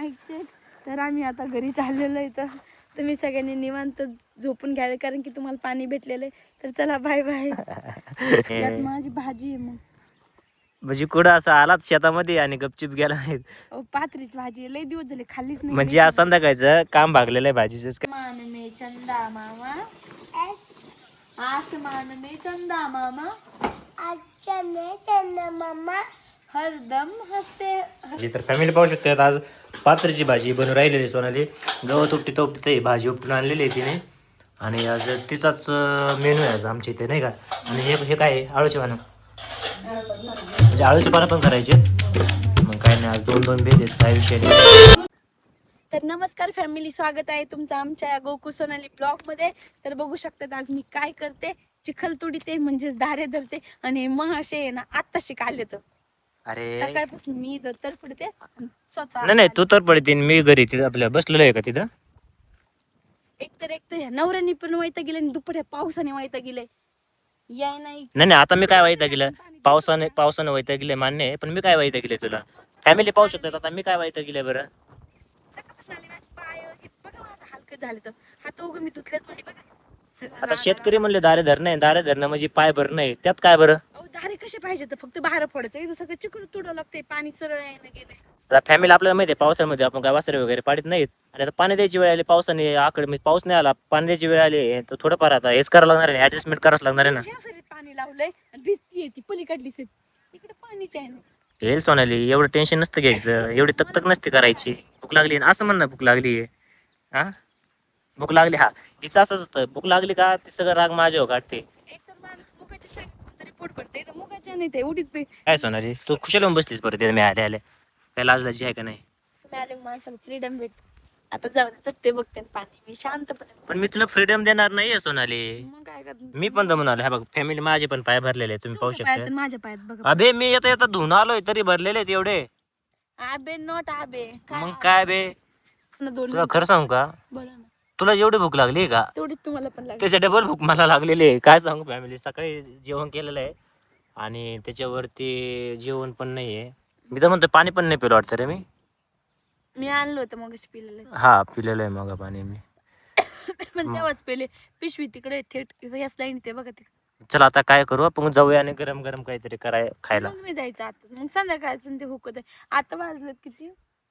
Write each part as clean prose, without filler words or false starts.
Mic check. तर आम्ही आता घरी चाललेलो आहे, तर तुम्ही सगळ्यांनी निवांत झोपून घ्यावे कारण की तुम्हाला पाणी भेटलेलं आहे. तर चला बाय बाय. यात माझी भाजी आहे. मग म्हणजे कुठं असं आलात शेतामध्ये आणि गपचिप गेला नाही पात्रीची भाजी आहे, लय दिवस झाले खाल्लीच नाही. म्हणजे आज संध्याकाळचं काम भागलेलं आहे भाजीच. मान में चंदा मामा, आसमान में चंदा मामा, अच्छा में चंदा मामा, हरदम हसते. तर फॅमिली पाहू शकते आज पात्राची भाजी बनवून राहिलेली सोनाली. गवत उपटी भाजी उपटून आणलेली आहे तिने आणि आज तिचाच मेनू आहे आज आमच्या इथे नाही का. आणि हे काय आहे आळूचे पानं, म्हणजे आळूचे पानं पण करायचे. मग काय नाही आज 2-2 भेद आहेत, काय विषय नाही. तर नमस्कार फॅमिली, स्वागत आहे तुमचं आमच्या गोकू सोनाली ब्लॉग मध्ये. तर बघू शकतात आज मी काय करते, चिखल तुडीते म्हणजेच दारे धरते. आणि मग असे आहे ना आत्ताशी आले तर अरे सकाळपासून मी इथं तर पडते स्वतः. नाही तू तर पडते मी घरी तिथं आपल्या बसलेलो आहे का तिथं. एक तर नवऱ्यानी पण वाईता गेले आणि दुपारी पावसाने वाईता गेले. याय नाही आता मी काय वाईता गेलं, पावसाने वाईता गेले मान्य आहे, पण मी काय वाईता गेले तुला. फॅमिली पाहू शकतात आता मी काय वाईता गेले बरं. हलकं झालं तर हात उघड मी धुतल्यात पण बघा. आता शेतकरी म्हणले दारे धरणं म्हणजे पाय भरणं आहे, त्यात काय बरं. दारे कसे पाहिजे तर फक्त बाहेर पडायचं, इथं सगळं चिकन तुडवं लागते, पाणी सरळ यायला गेले. आता फॅमिली आपल्याला माहिती आहे पावसामध्ये आपण काय वासरे वगैरे पाडत नाहीत. आणि आता पाणी द्यायची वेळ आली पावसाने आकडे म्हणजे पाऊस नाही आला, पाणी द्यायची वेळ आली तर थोडंफार आता हेच करावं लागणार आहे, ऍडजस्टमेंट करावं लागणार आहे ना. ह्या सरीत पाणी लावलंय आणि भिजती ती पलीकडली सरीत, इकडे पाणीच आहे ना. येईल सोनाली, एवढं टेन्शन नसतं घ्यायचं, एवढी तक नसते करायची. भूक लागली ना असं म्हणणं, भूक लागली हा भूक लागली, हा तिचं असंच असतं. भूक लागली का ती सगळं राग माझ्यावर काढते. एक तर माणूस मुगाच्या शेंगातून तरी पोट भरते, तर मुगाच्या नाही ते उडीत नाही. काय सोनाली तू खुशाला बसलीस परत मी आले काय लाजलाची आहे का नाही. तुम्ही आले माणसाला फ्रीडम भेटते. आता जाऊ दे, चटते बघते पाणी, मी शांतपणे. पण मी तुला फ्रीडम देणार नाहीये सोनाली. मग काय करत मी पण दमून आलो. हा बघ फॅमिली माझे पण पाय भरलेले आहेत, तुम्ही पाहू शकता. माझ्या पायात बघा. अबे मी येता धुवून आलोय तरी भरलेले आहेत एवढे. आबे नॉट आबे. मग काय बे, तुला खरं सांगू का, बोला ना. तुला जेवढी भूक लागली का तेवढी तुम्हाला पण लागली. त्याच्या डबल भूक मला लागलेली आहे. काय सांगू फॅमिली, सकाळी जेवण केलेलं आहे आणि त्याच्यावरती जेवण पण नाहीये. मी तर म्हणतो पाणी पण नाही पिलं वाटतं रे मी आणलं होतं मग पिलेलं. हा पिलेलं आहे मग पाणी मी. पण तेव्हाच पेले पिशवी तिकडे थेट याच लाईन ते बघा तिकडे. चला आता काय करू आपण, जाऊया आणि गरम गरम काहीतरी खायला. मग नाही जायचं आता, मग संध्याकाळचं ते हुकत आहे. आता वाजलेत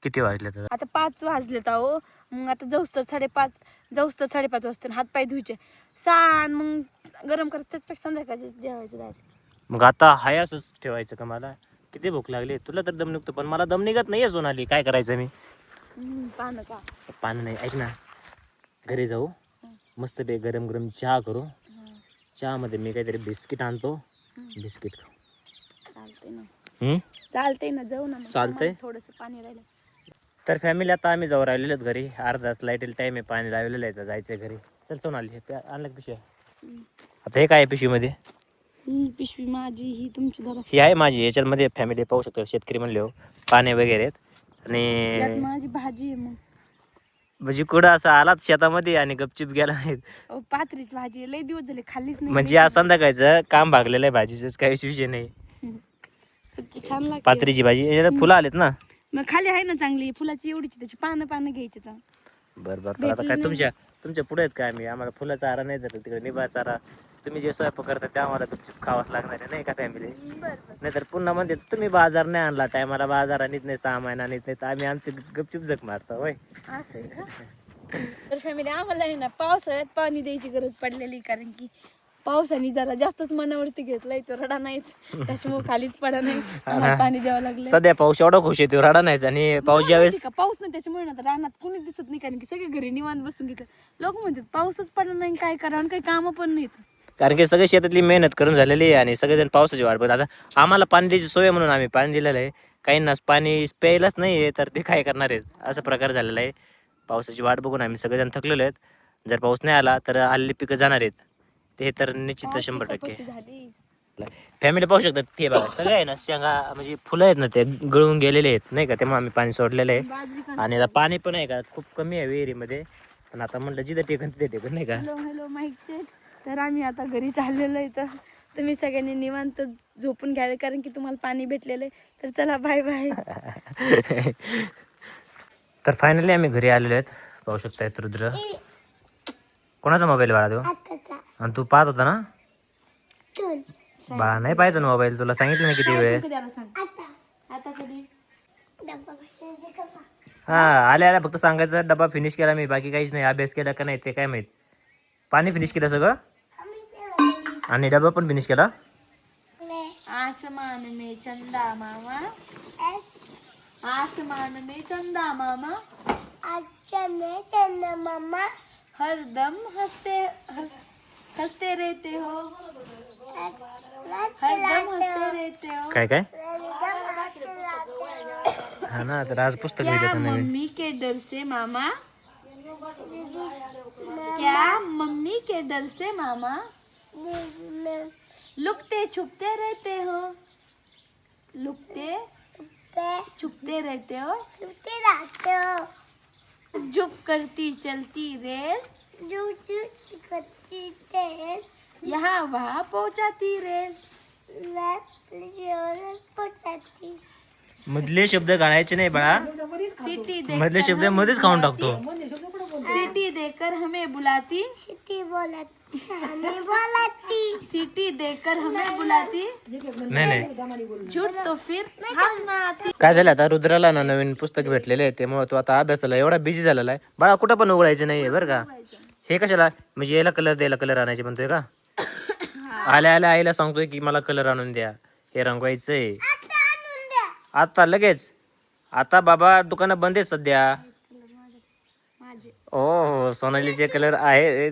किती वाजले तर आता 5 वाजलेत अहो. मग आता जाऊस तर 5:30 वाजता हात पाय धुवायचे सांग, मग गरम करत त्याच संध्याकाळचं जेवायचं डायरेक्ट. मग आता हाय असंच ठेवायचं का. मला किती भूक लागली, तुला तर दम निघतो पण मला दम निघत नाहीये सोनाली. काय करायचं मी. पानं का पाणी नाही, ऐक ना घरी जाऊ मस्त बे गरम गरम चहा करू. चहामध्ये मी काहीतरी बिस्किट आणतो, बिस्किट खाऊ. चालतंय ना जाऊ ना. चालतंय. थोडस पाणी राहिलं तर फॅमिली आता आम्ही जाऊ राहिलेलो घरी. अर्धा तास लाईटेल टाइम आहे, पाणी लावलेलं आहे, तर जायचं घरी. चल सोनाली आणलं पिशवी. आता हे काय आहे पिशवीमध्ये. ही पिशवी माझी, ही तुमची धरा. ही आहे माझी. याच्यामध्ये फॅमिली पाहू शकतो शेतकरी म्हणले पाणी वगैरे आहेत. आणि माझी भाजी आहे. मग म्हणजे कुठं असं आलात शेतामध्ये आणि गपचिप गेला नाही. पात्रीची भाजी आहे, लय दिवस झाले खाल्लीच नाही. म्हणजे आज संध्याकाळचं काम भागलेलं आहे भाजीच, काही विषय नाही. सुकी छान लागते पात्रीची भाजी, याला फुलं आलेत ना. मग खाली आहे ना चांगली फुलाची एवढीच, त्याची पानं घ्यायची तर. बरं आता काय तुमच्या पुढे आहेत काय. मी आम्हाला फुलाचा चारा नाही तर तिकडे निभा चारा. तुम्ही जे स्वयंपाक करता त्या आम्हाला गपचूप खावाच लागणार आहे नाही का फॅमिली. नाहीतर पुन्हा म्हणते तुम्ही बाजार नाही आणला, टायमाला बाजार आणत नाही, 6 महिना आणत नाही, तर आम्ही आमची गपचूप जग मारतो होय. असं तर फॅमिली आम्हाला आहे ना पावसाळ्यात पाणी द्यायची गरज पडलेली, कारण की पावसाने जरा जास्तच मनावरती घेतलाय, तो रडा नाहीच, त्याच्यामुळे खालीच पडा नाही, पाणी द्यावं लागलं. सध्या पाऊस एवढा खुश येतो, रडा नाहीच. आणि पाऊस ज्यावेळेस पाऊस नाही त्याच्यामुळे ना रानात कोणी दिसत नाही, कारण की सगळे घरी निवांत बसून घेतलं. लोक म्हणतात पाऊसच पडा नाही, काय करावं, काही काम पण नाहीत. कारण की सगळे शेतातली मेहनत करून झालेली आहे आणि सगळेजण पावसाची वाट बघतात. आता आम्हाला पाणी द्यायची सोय म्हणून आम्ही पाणी दिलेलं आहे. काहींना पाणी प्यायलाच नाही आहे, तर ते काय करणार आहेत, असा प्रकार झालेला आहे. पावसाची वाट बघून आम्ही सगळेजण थकलेलो आहेत. जर पाऊस नाही आला तर आलेली पिकं जाणार आहेत, ते तर निश्चित 100%. फॅमिली पाहू शकतात ते बघा, सगळे आहे ना शेंगा म्हणजे फुलं आहेत ना, ते गळून गेलेले आहेत नाही का, त्यामुळे आम्ही पाणी सोडलेलं आहे. आणि आता पाणी पण आहे का खूप कमी आहे विहिरीमध्ये, पण आता म्हटलं जिथं टेकन तिथे टेकन नाही का. Hello mic check. तर आम्ही आता घरी चाललेलो आहे, तर तुम्ही सगळ्यांनी निवांत झोपून घ्यावे कारण की तुम्हाला पाणी भेटलेलं आहे. तर चला बाय बाय. तर फायनली आम्ही घरी आलेलो आहेत. पाहू शकताय रुद्र. कोणाचा मोबाईल बाळा देऊ? आणि तू पाहत होता ना? बाळा नाही पाहायचं ना मोबाईल, तुला सांगितलं ना किती वेळेस. आता कधी हा आल्या आल्या फक्त सांगायचं डबा फिनिश केला मी, बाकी काहीच नाही. अभ्यास केला का नाही ते काय माहित. पाणी फिनिश केलं सगळं आणि डबा पण फिनिश केला. आसमान में चंदा मामा, आसमान में चंदा मामा, अच्छा में चंदा मामा, हरदम हंसते रहते हो, हरदम हंसते रहते हो. काय काय हा ना, तर आज पुस्तक क्या लिहिलं नवीन. मम्मी के डर से मामा, क्या मम्मी के डर से मामा, लुकते छुपते रहते हो, लुकते छुपते रहते हो, जुप करती चलती रेल, यहाँ वहाँ पहुँचाती रेल, मधले शब्द गाळायचे नाही बाळा, सिटी मधले शब्द मध्येच खाऊन टाकतो. सिटी देकर हमें बुलाती, सिटी देकर हमें बुलाती, नाही नाही झूठ तो फिर हम ना आती. काय झालं आता रुद्राला ना नवीन पुस्तक भेटलेले आहे, त्यामुळे तो आता अभ्यासाला एवढा बिझी झालेला आहे. बाळा कुठं पण उघडायचं नाहीये बरं का. हे कशाला म्हणजे याला कलर द्यायला, कलर आणायचे म्हणतोय का? आल्या आल्या आईला सांगतोय की मला कलर आणून द्या, हे रंगवायचंय आता लगेच. आता बाबा दुकानं बंद आहेत सध्या. माझे हो सोनालीचे कलर आहे.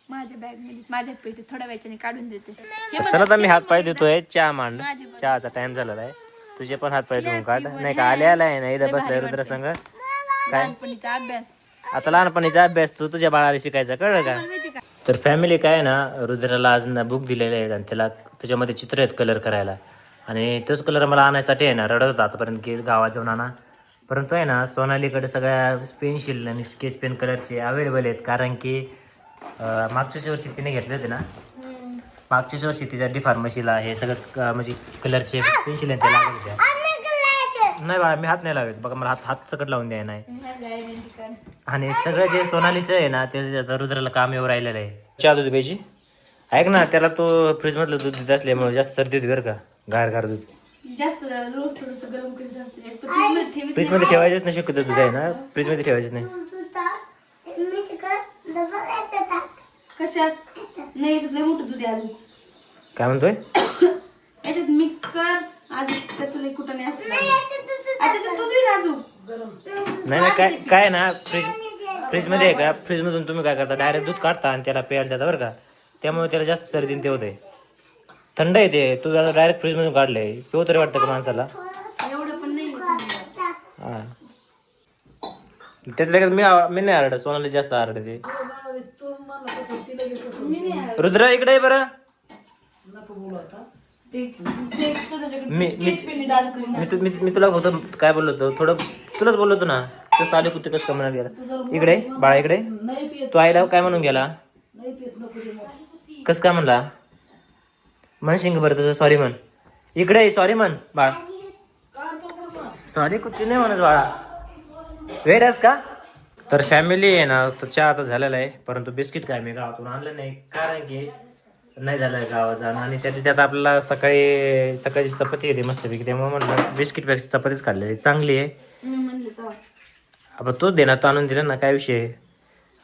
माझ्या बॅग मध्ये, माझ्या पेटी थोड्या वेळाने काढून देते. हे बघ, चला आता मी हात पाय धुतोय, चहा मांड. माझे बघ. चहाचा टाइम झालेला आहे. तुझे पण हात पाय धुवून काढ. नाही का आल्या आल्या आहे ना इथं बसलाय रुद्र संघ. काय लहानपणीचा अभ्यास आता लहानपणीचा अभ्यास तू तुझ्या बाळाला शिकायचा, कळलं का? माहिती का? तर फॅमिली काय ना, रुद्राला आज ना बुक दिलेले आहेत आणि त्याला त्याच्यामध्ये चित्र आहेत कलर करायला. आणि तोच कलर मला आणायसाठी आहे ना रडत होता आतापर्यंत की गावात जाऊन आणा. परंतु आहे ना सोनालीकडे सगळ्या पेन्सिल आणि स्केच पेन कलरचे अवेलेबल आहेत. कारण की मागच्याच वर्षी तिने घेतले होते ना, मागच्याच वर्षी तिच्या डी फार्मसीला हे सगळं म्हणजे कलरचे पेन्सिल आहेत ते लागत होत्या. नाही बाळा मी हात नाही लावत बघा, मला हात सकट लावून द्याय नाही. आणि सगळं जे सोनालीचं आहे ना ते आता रुद्राला काम येऊ राहिलेलं आहे. चहा दूध पाहिजे ऐक ना, त्याला तो फ्रीज मधलं दूध देत असल्यामुळे जास्त सर्दी होती बरं का. गार गार दूध जास्त रोज थोडस गरम करीत असते. फ्रीज मध्ये ठेवायचंच नाही शक्यतो. दूध आहे ना फ्रीज मध्ये ठेवायचं नाही. कशात नाही, याच्यात लय मोठं दूध आहे अजून. काय म्हणतोय? याच्यात मिक्स कर अजून, त्याचं लय कुठं नाही असतं. त्याच्यात दूध होईल अजून. नाही नाही काय काय ना फ्रीज मध्ये आहे का, फ्रीज मधून तुम्ही काय करता डायरेक्ट दूध काढता आणि त्याला प्यायला देता बरं का. त्यामुळे त्याला जास्त सर्दी ते होते. थंड आहे ते, तू आता डायरेक्ट फ्रीज मधून काढलंय पिऊ तरी वाटतं का माणसाला? एवढं पण नाही. हा त्याच लगेच मी नाही आरडत, सोनाली जास्त आरडते. रुद्र इकडे आहे बरं. मी तुला फक्त काय बोललो होतो, थोडं तुलाच बोललो होतो ना. तो साले कुत्ते कसं कमणार गेला. इकडे बाळा इकडे. तू आईला काय म्हणून गेला? कस काय म्हणला? म्हणशील बरं तसं सॉरी म्हण. इकडे सॉरी म्हण बाळा. सॉरी कुत्ते नाही म्हणत बाळा, वेट आहेस का? तर फॅमिली आहे ना, तर चहा आता झालेला आहे. परंतु बिस्किट काय मी गावातून आणलं नाही, कारण की नाही झालं आहे गावात जाणं. आणि त्यात आपल्याला सकाळची चपाती येते मस्तपैकी, त्यामुळे म्हटलं बिस्किटपेक्षा चपातीच खाल्लेली चांगली आहे. आपण तोच देणार, तो आणून दिला ना, काय विषय आहे.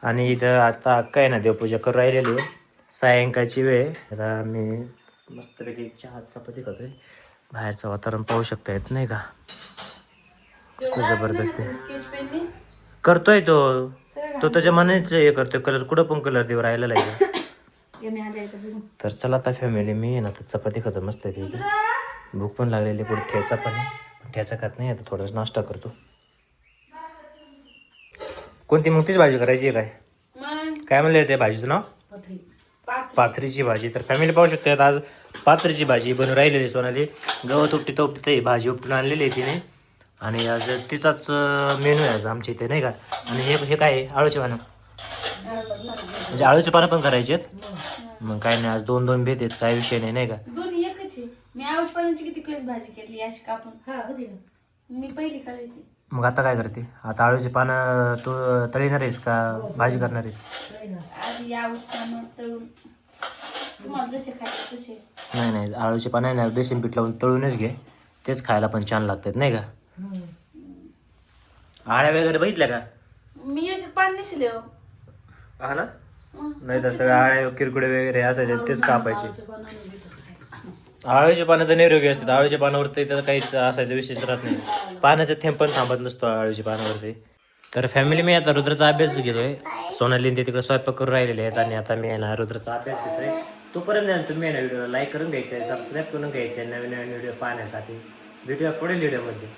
आणि इथं आता काय ना देवपूजा करू राहिलेली आहे, सायंकाळची वेळ. आता मी मस्तपैकी चहा चपाती खातोय. बाहेरचं वातावरण पाहू शकता येत नाही का, कसलं जबरदस्त आहे. करतोय तो त्याच्या मनाच हे करतोय. कलर कुठं पण कलर देऊ राहिलेला आहे. तर चला आता फॅमिली मी ना तर चपाती खातो मस्तपैकी. भूक पण लागलेली, पुढे ठेचा पण आहे. ठेचा खात नाही आता, थोडासा नाश्ता करतो. कोणती मग तीच भाजी करायची आहे काय म्हणले ते भाजीचं नाव? पाथरीची भाजी. तर फॅमिली पाहू शकते आज पाथरीची भाजी बनवून राहिलेली. सोनाली गवत उपटी भाजी उपटून आणलेली आहे तिने. आणि आज तिचाच मेनू आहे आज आमच्या इथे नाही का. आणि हे काय आहे? आळूचे पानं, म्हणजे आळूचे पानं पण करायचे आहेत. मग काय नाही आज दोन दोन भेट आहेत, काय विषय नाही नाही का. दोन्ही एकच आहे. मी आळूच्या पानाची किती केस भाजी केली अशी कापून. मी पहिली करायची. मग आता काय करते? आता आळूची पानं तू तळीणार आहेस का भाजी करणार आहेस? आधी या उत्पन्न तळून तुम्हाला जसे खायचे तसे. नाही नाही, आळूची पानं आहे ना बेसन पीठ लावून तळूनच घे, तेच खायला पण छान लागतात नाही का? आळ्या वगैरे बघितल्या का? मी एक पान नसले हो. हा ना, नाही तर सगळ्या आळ्या किरकुडे वगैरे असायचे तेच कापायचे. आळूची पानं तर निरोगी असतात, आळूच्या पानावरती तर काहीच असायचं विशेष राहत नाही, पाण्याचा थेंब पण थांबत नसतो आळूच्या पानावरती. तर फॅमिली मी आता रुद्राचा अभ्यास घेतोय, सोनाली ते तिकडे स्वयंपाक करून राहिलेले आहेत आणि आता मी आहे ना रुद्राचा अभ्यास घेतोय. तोपर्यंत तुम्ही आहे ना व्हिडिओला लाईक करून घ्यायचं आहे, सबस्क्राईब करून घ्यायचं आहे नवीन नवीन व्हिडिओ पाहण्यासाठी. भेटूया पुढील व्हिडिओमध्ये.